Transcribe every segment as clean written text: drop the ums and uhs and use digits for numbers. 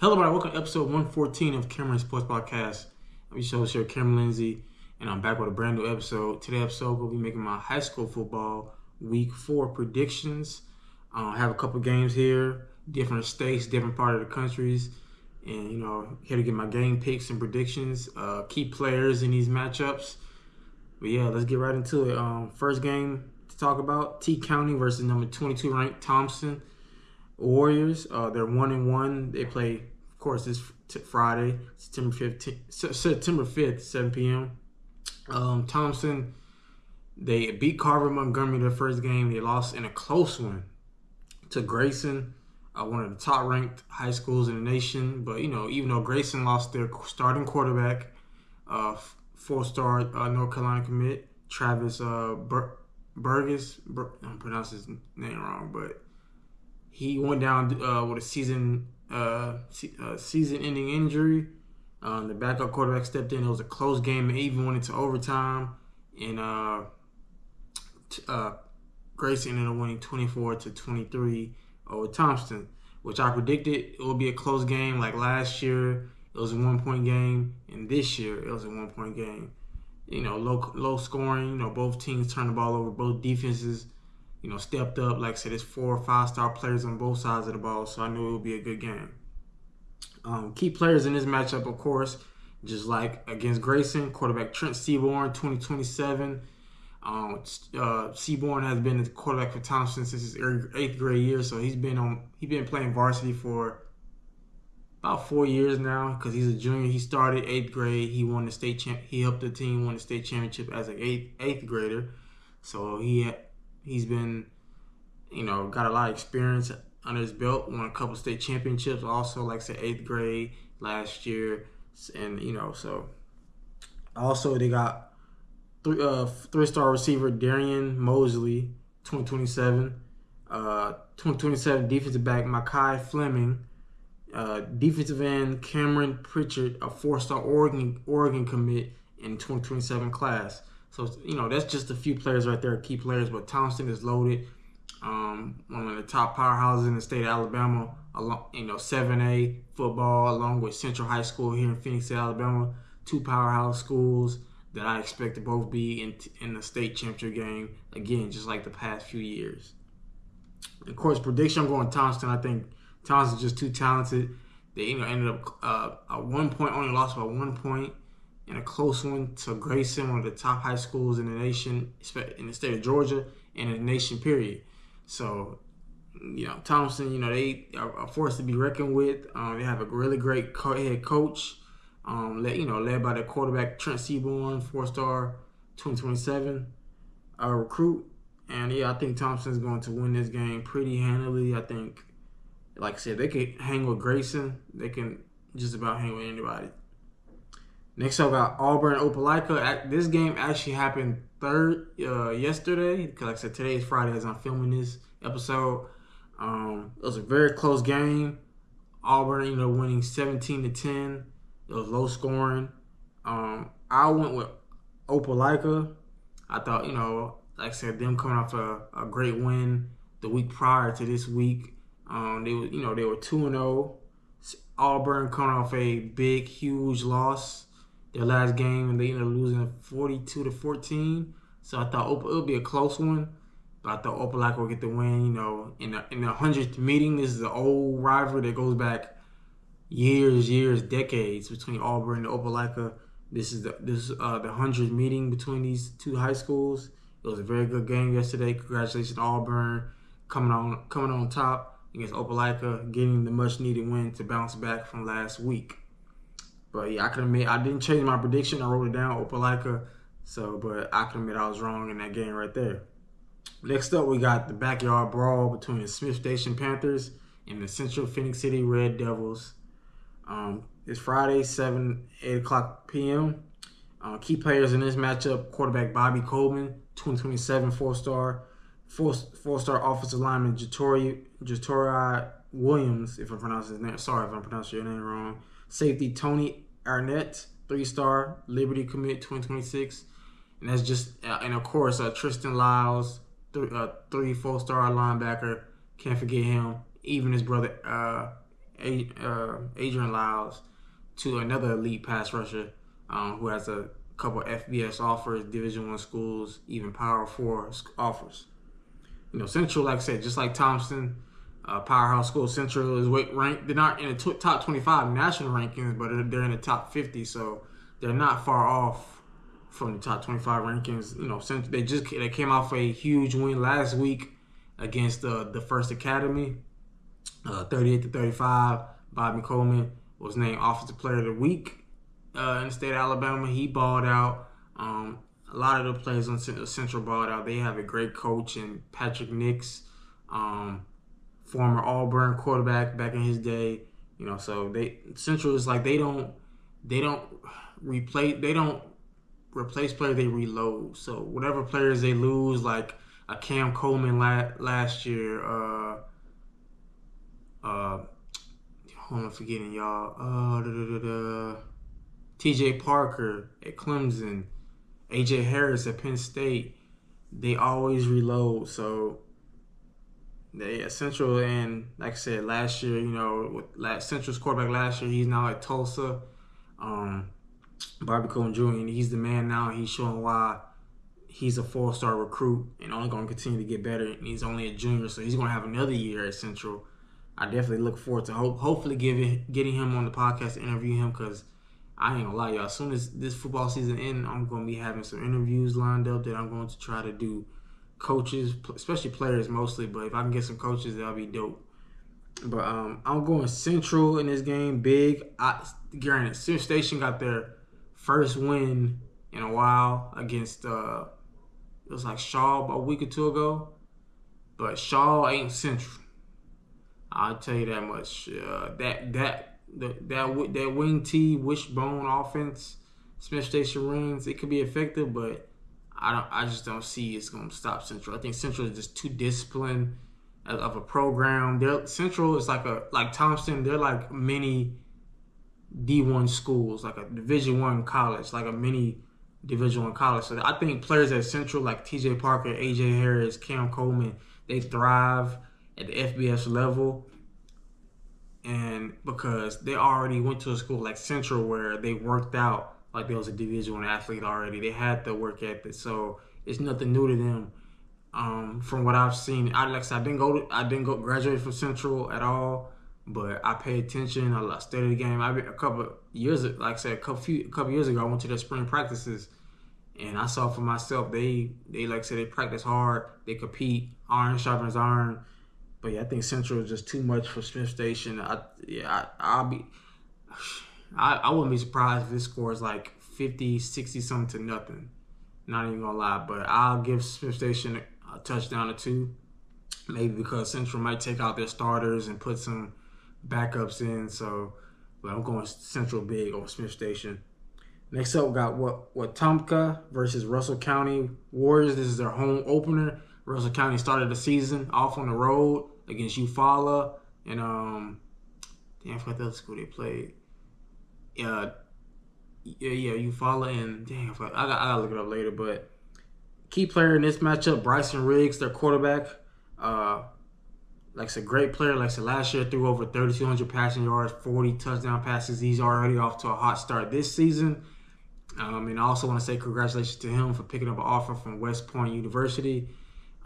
Hello, everybody. Welcome to episode 114 of Cameron Sports Podcast. I'm your host here, Cameron Lindsay, and I'm back with a brand new episode. Today's episode, we'll be making my high school football week 4 predictions. I have a couple games here, different states, different part of the countries, and here to get my game picks and predictions, key players in these matchups. But yeah, let's get right into it. First game to talk about: T County versus number 22 ranked Thompson Warriors. They're 1-1. They play, of course, this Friday, September 5th, 7 p.m. Thompson, they beat Carver Montgomery their first game. They lost in a close one to Grayson, one of the top-ranked high schools in the nation. But, even though Grayson lost their starting quarterback, four-star North Carolina commit, Travis Burgess, I'm pronouncing his name wrong, but he went down with a season-ending injury. The backup quarterback stepped in. It was a close game. It even went into overtime. And Grayson ended up winning 24-23 over Thompson, which I predicted it would be a close game. Like last year, it was a 1-point game. And this year, it was a 1-point game. Low scoring. Both teams turned the ball over. Both defenses stepped up. Like I said, there's 4 or 5-star players on both sides of the ball, so I knew it would be a good game. Key players in this matchup, of course, just like against Grayson, quarterback Trent Seaborn, 2027. Seaborn has been the quarterback for Thompson since his 8th grade year, so he's been playing varsity for about 4 years now because he's a junior. He started 8th grade. He won the state He helped the team win the state championship as an eighth grader. So he's been, got a lot of experience under his belt, won a couple state championships, also, like I said, 8th grade last year. And, so also they got three-star receiver Darian Mosley, 2027. 2027 defensive back Makai Fleming. Defensive end Cameron Pritchard, a 4-star Oregon commit in 2027 class. So, that's just a few players right there, key players. But Thompson is loaded. One of the top powerhouses in the state of Alabama. 7A football, along with Central High School here in Phenix City, Alabama. 2 powerhouse schools that I expect to both be in the state championship game, again, just like the past few years. Of course, prediction, I'm going Thompson. I think Thompson's just too talented. They ended up at 1 point, only lost by 1 point in a close one to Grayson, one of the top high schools in the nation, in the state of Georgia, and in the nation, period. So, Thompson, they are a force to be reckoned with. They have a really great head coach, led by their quarterback, Trent Seaborn, 4-star 2027 recruit. And, I think Thompson's going to win this game pretty handily. I think, like I said, they could hang with Grayson. They can just about hang with anybody. Next up, got Auburn Opelika. This game actually happened yesterday. Because, like I said, today is Friday as I'm filming this episode. It was a very close game. Auburn, winning 17-10. It was low scoring. I went with Opelika. I thought, like I said, them coming off a great win the week prior to this week. They were 2-0. Auburn coming off a big, huge loss their last game, and they ended up losing 42-14. So I thought it would be a close one, but I thought Opelika would get the win. In the 100th meeting, this is an old rivalry that goes back years, decades between Auburn and Opelika. This is the 100th meeting between these two high schools. It was a very good game yesterday. Congratulations, Auburn, coming on top against Opelika, getting the much needed win to bounce back from last week. But yeah, I didn't change my prediction. I wrote it down, Opelika. But I can admit I was wrong in that game right there. Next up, we got the backyard brawl between the Station Panthers and the Central Phenix City Red Devils. It's Friday, 8 o'clock p.m. Key players in this matchup: quarterback Bobby Coleman, 2027 4-star offensive lineman Jatori Williams, if I pronounce his name. Sorry if I pronounced your name wrong. Safety Tony Arnett, 3-star Liberty commit, 2026. And that's just, and of course, Tristan Lyles, 4-star linebacker. Can't forget him. Even his brother Adrian Lyles to another elite pass rusher who has a couple FBS offers, Division I schools, even Power 4 offers. Central, like I said, just like Thompson, Powerhouse School, Central is ranked. They're not in the top 25 national rankings, but they're in the top 50, so they're not far off from the top 25 rankings. Central, they came off a huge win last week against the First Academy, 38-35. Bobby Coleman was named Offensive Player of the Week in the state of Alabama. He balled out. A lot of the players on Central balled out. They have a great coach in Patrick Nix, former Auburn quarterback back in his day. So Central is like they don't replace players, they reload. So whatever players they lose, like a Cam Coleman last year, I'm forgetting y'all. T.J. Parker at Clemson, A.J. Harris at Penn State. They always reload. So they Central, and like I said, last year, with Central's quarterback last year, he's now at Tulsa. Bobby Coleman Jr., and he's the man now. He's showing why he's a 4-star recruit and only going to continue to get better. And he's only a junior, so he's going to have another year at Central. I definitely look forward to hopefully getting him on the podcast to interview him, because I ain't gonna lie, y'all. As soon as this football season ends, I'm gonna be having some interviews lined up that I'm going to try to do. Coaches, especially players mostly, but if I can get some coaches, that'll be dope. But I'm going Central in this game big. Granted, Sioux Station got their first win in a while against it was like Shaw a week or two ago, but Shaw ain't Central. I'll tell you that much. That wing T wishbone offense, Smith Station runs, it could be effective, but I just don't see it's going to stop Central. I think Central is just too disciplined of a program. Central is like Thompson. They're like mini D1 schools, like a Division I college, like a mini Division I college. So I think players at Central like T.J. Parker, A.J. Harris, Cam Coleman, they thrive at the FBS level, and because they already went to a school like Central where they worked out like they was a Division I athlete already. They had the work ethic, so it's nothing new to them. From what I've seen, I didn't go graduate from Central at all, but I pay attention. I studied the game. A couple years ago, I went to their spring practices, and I saw for myself they like I said, they practice hard, they compete, iron sharpens iron. But yeah, I think Central is just too much for Smith Station. I wouldn't be surprised if this score is like 50, 60 something to nothing. Not even gonna lie, but I'll give Smith Station a touchdown or two, maybe because Central might take out their starters and put some backups in. So, but I'm going Central big over Smith Station. Next up, we got Wetumpka versus Russell County Warriors. This is their home opener. Russell County started the season off on the road against Eufaula, and I forgot the other school they played. Eufaula, and I gotta look it up later. But key player in this matchup, Bryson Riggs, their quarterback. Like I said, great player. Like I said, last year threw over 3,200 passing yards, 40 touchdown passes. He's already off to a hot start this season. And I also want to say congratulations to him for picking up an offer from West Point University.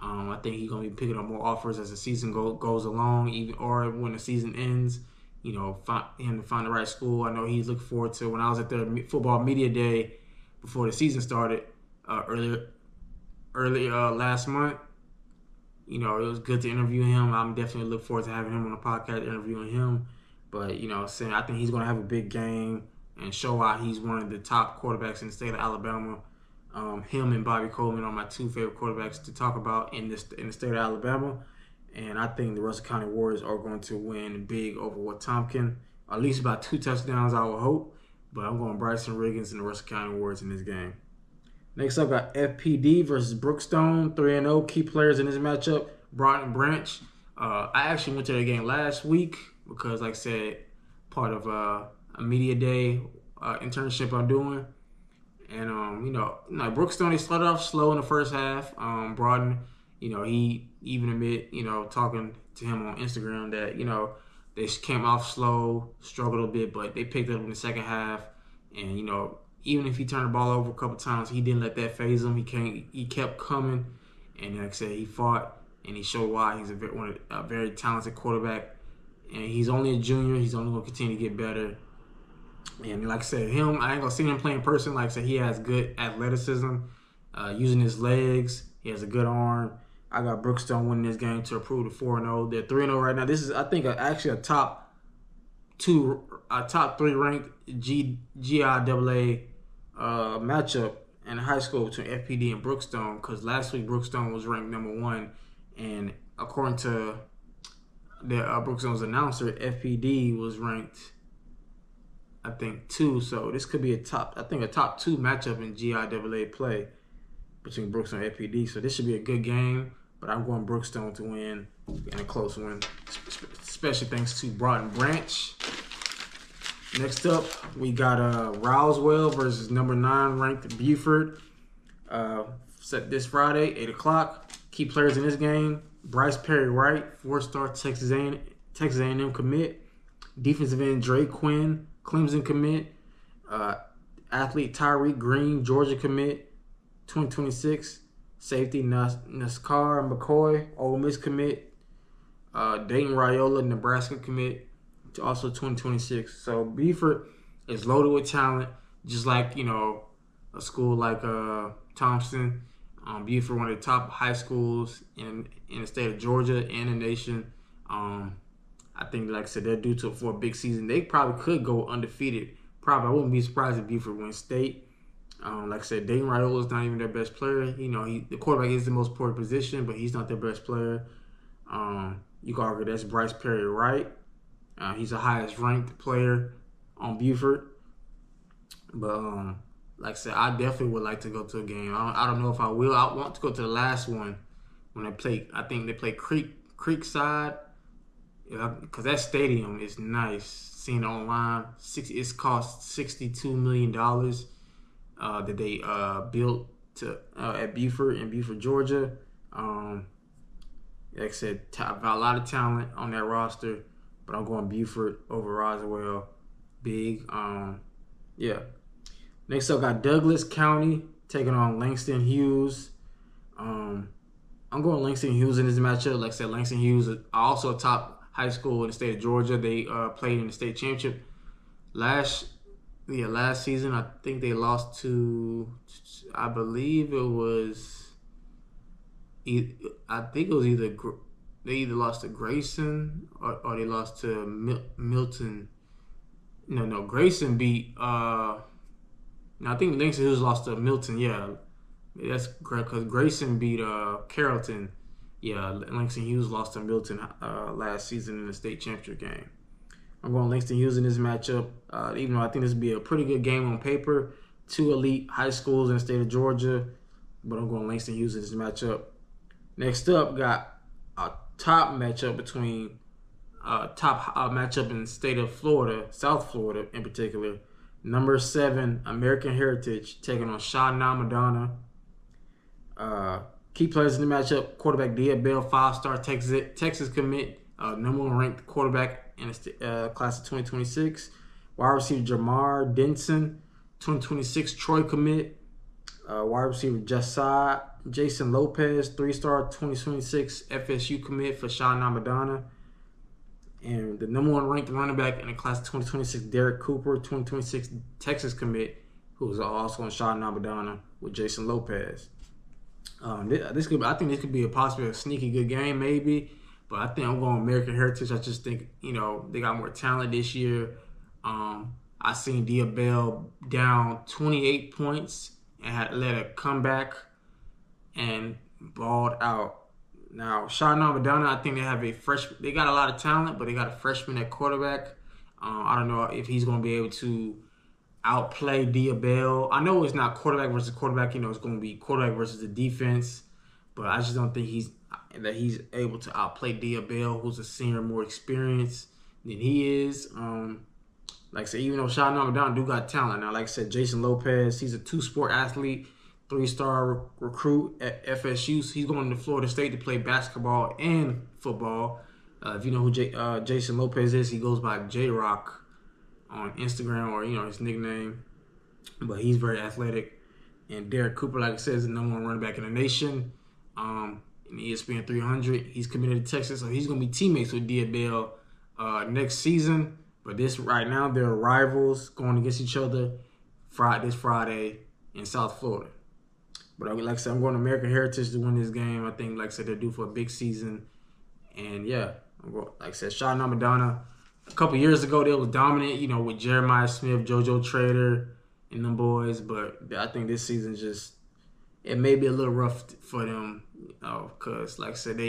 I think he's going to be picking up more offers as the season goes along, or when the season ends. Him to find the right school. I know he's looking forward to. When I was at their football media day before the season started early last month, it was good to interview him. I'm definitely looking forward to having him on the podcast, interviewing him. But saying I think he's going to have a big game and show why he's one of the top quarterbacks in the state of Alabama. Him and Bobby Coleman are my two favorite quarterbacks to talk about in the state of Alabama. And I think the Russell County Warriors are going to win big over Wetumpka. At least about 2 touchdowns, I would hope. But I'm going Bryson Riggins and the Russell County Warriors in this game. Next up, got FPD versus Brookstone, 3-0. Key players in this matchup, Broughton Branch. I actually went to their game last week because, like I said, part of a media day internship I'm doing. And, Brookstone, they started off slow in the first half. Broughton, he even admit, talking to him on Instagram that, They came off slow, struggled a bit, but they picked up in the second half. And even if he turned the ball over a couple times, he didn't let that phase him. He kept coming, and like I said, he fought and he showed why he's a very talented quarterback. And he's only a junior. He's only going to continue to get better. And like I said, I ain't going to see him play in person. Like I said, he has good athleticism, using his legs. He has a good arm. I got Brookstone winning this game to improve to 4-0. They're 3-0 right now. This is, I think, actually a top 3 ranked GIAA matchup in high school between FPD and Brookstone, because last week Brookstone was ranked number 1, and according to the Brookstone's announcer, FPD was ranked, I think, 2. So this could be a top 2 matchup in GIAA play between Brookstone and FPD. So this should be a good game, but I'm going Brookstone to win and a close win, especially thanks to Broughton Branch. Next up, we got Roswell versus number 9 ranked Buford. Set this Friday, 8 o'clock. Key players in this game: Bryce Perry Wright, 4-star Texas A&M commit. Defensive end Dre Quinn, Clemson commit. Athlete Tyreek Green, Georgia commit, 2026. Safety Naskar McCoy, Ole Miss commit. Dayton Raiola, Nebraska commit, also 2026. So Buford is loaded with talent, just like a school like Thompson. Buford, one of the top high schools in the state of Georgia and the nation. I think, like I said, they're due for a big season. They probably could go undefeated. Probably, I wouldn't be surprised if Buford wins state. Like I said, Dayton Raiola is not even their best player. The quarterback is the most important position, but he's not their best player. You can argue that's Bryce Perry Wright. He's the highest ranked player on Buford. But like I said, I definitely would like to go to a game. I don't know if I will. I want to go to the last one when they play. I think they play Creekside, because that stadium is nice. Seen it online. It's cost $62 million that they built at Buford in Buford, Georgia. Like I said, a lot of talent on that roster, but I'm going Buford over Roswell. Big. Yeah. Next up, got Douglas County taking on Langston Hughes. I'm going Langston Hughes in this matchup. Like I said, Langston Hughes is also a top high school in the state of Georgia. They played in the state championship last season. I think they lost to, I believe it was, they either lost to Grayson or they lost to Milton. No, Grayson beat. I think Langston Hughes lost to Milton. Yeah, that's correct, because Grayson beat Carrollton. Yeah, Langston Hughes lost to Milton last season in the state championship game. I'm going Langston Hughes in this matchup, even though I think this would be a pretty good game on paper. 2 elite high schools in the state of Georgia, but I'm going Langston Hughes in this matchup. Next up, got a top matchup between matchup in the state of Florida, South Florida in particular. Number 7, American Heritage, taking on Shawnee Madonna. Key players in the matchup: quarterback Dia Bell, 5-star Texas commit, number 1 ranked quarterback in the class of 2026. Wide receiver Jamar Denson, 2026 Troy commit. Wide receiver Jason Lopez, 3-star 2026 FSU commit for Shawnee Madonna. And the number 1 ranked running back in the class of 2026, Derek Cooper, 2026 Texas commit, who was also on Shawnee Madonna with Jason Lopez. I think this could be possibly a sneaky good game, maybe. But I think I'm going American Heritage. I just think, they got more talent this year. I seen Dia Bell down 28 points and had led a comeback and balled out. Now, Shawnee Madonna, I think they have a freshman. They got a lot of talent, but they got a freshman at quarterback. I don't know if he's going to be able to outplay Dia Bell. I know it's not quarterback versus quarterback. It's going to be quarterback versus the defense. But I just don't think he's able to outplay Dia Bell, who's a senior, more experienced than he is. Like I said, even though Shawnee Madonna do got talent. Now, like I said, Jason Lopez, he's a 2-sport athlete, 3-star recruit at FSU. So he's going to Florida State to play basketball and football. If you know who Jason Lopez is, he goes by J Rock on Instagram, or his nickname. But he's very athletic. And Derek Cooper, like I said, is the #1 running back in the nation. In ESPN 300, he's committed to Texas, so he's going to be teammates with Bell next season. But right now, they're rivals going against each other this Friday in South Florida. But like I said, I'm going to American Heritage to win this game. I think, like I said, they're due for a big season. And yeah, like I said, shout out to Madonna. A couple years ago, they was dominant, with Jeremiah Smith, JoJo Trader, and them boys. But I think this season it may be a little rough for them, because like I said,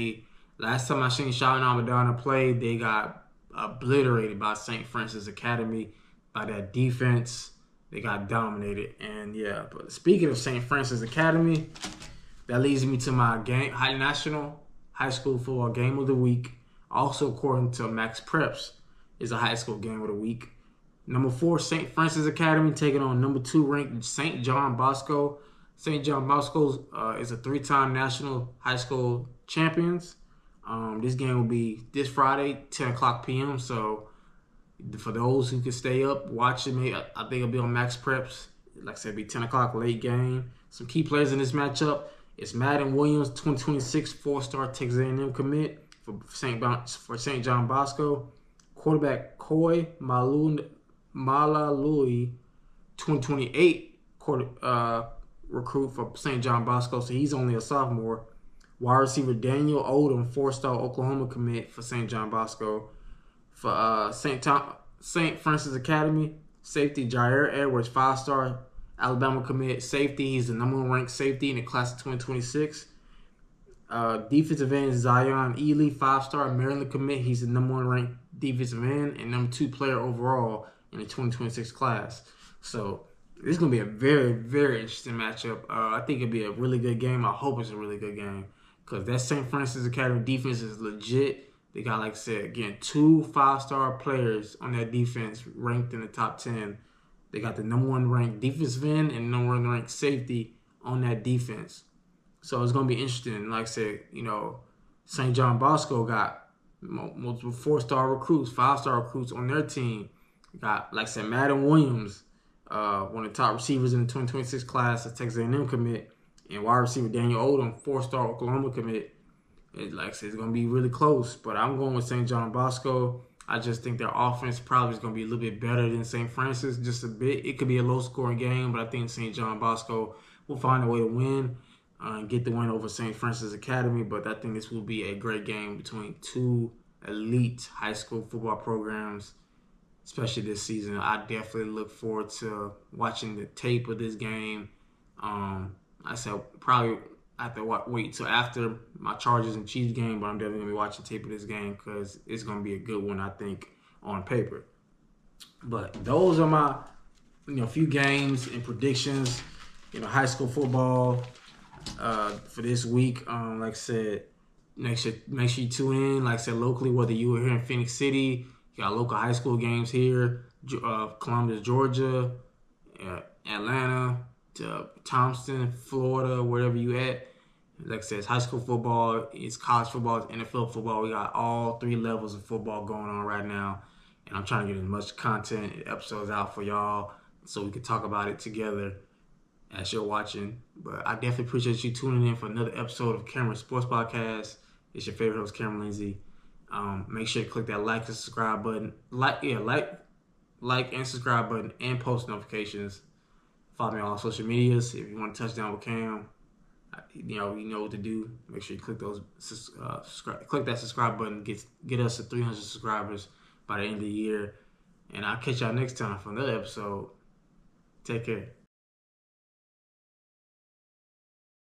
last time I seen Shout Out Madonna play, they got obliterated by St. Francis Academy, by that defense. They got dominated. And yeah, but speaking of St. Francis Academy, that leads me to my national high school football game of the week. Also, according to Max Preps, is a high school game of the week. Number 4, St. Francis Academy taking on number 2 ranked St. John Bosco. St. John Bosco is a 3-time national high school champions. This game will be this Friday, 10 o'clock p.m. So for those who can stay up, watch it. I think it'll be on Max Preps. Like I said, it'll be 10 o'clock, late game. Some key players in this matchup. It's Madden Williams, 2026 4-star Texas A&M commit for St. John Bosco. Quarterback Koi Malalui, 2028 recruit for St. John Bosco, so he's only a sophomore. Wide receiver Daniel Odom, 4-star Oklahoma commit for St. John Bosco. For St. Francis Academy, safety Jair Edwards, 5-star Alabama commit safety. He's the #1 ranked safety in the class of 2026. Defensive end Zion Ely, 5-star Maryland commit. He's the #1 ranked defensive end and #2 player overall in the 2026 class. So this is going to be a very, very interesting matchup. I think it'll be a really good game. I hope it's a really good game, because that St. Francis Academy defense is legit. They got, like I said, again, 2 5-star players on that defense ranked in the top 10. They got the #1 ranked defensive end and #1 ranked safety on that defense. So it's going to be interesting. Like I said, St. John Bosco got multiple 4-star recruits, 5-star recruits on their team. Got, like I said, Madden Williams, one of the top receivers in the 2026 class, a Texas A&M commit, and wide receiver Daniel Odom, 4-star Oklahoma commit. Like I said, it's going to be really close, but I'm going with St. John Bosco. I just think their offense probably is going to be a little bit better than St. Francis, just a bit. It could be a low-scoring game, but I think St. John Bosco will find a way to win and get the win over St. Francis Academy. But I think this will be a great game between 2 elite high school football programs, especially this season. I definitely look forward to watching the tape of this game. I said probably I have to wait till after my Chargers and Chiefs game, but I'm definitely going to be watching tape of this game, because it's going to be a good one, I think, on paper. But those are my few games and predictions, high school football for this week. Like I said, make sure you tune in. Like I said, locally, whether you are here in Phenix City, you got local high school games here, Columbus, Georgia, Atlanta, to Thompson, Florida, wherever you at. Like I said, it's high school football, it's college football, it's NFL football. We got all 3 levels of football going on right now. And I'm trying to get as much content and episodes out for y'all so we can talk about it together as you're watching. But I definitely appreciate you tuning in for another episode of Cameron Sports Podcast. It's your favorite host, Cameron Lindsay. Make sure to click that like and subscribe button. Like and subscribe button, and post notifications. Follow me on all social medias. If you want to touch down with Cam, you know what to do. Make sure you click click that subscribe button. Get us to 300 subscribers by the end of the year. And I'll catch y'all next time for another episode. Take care.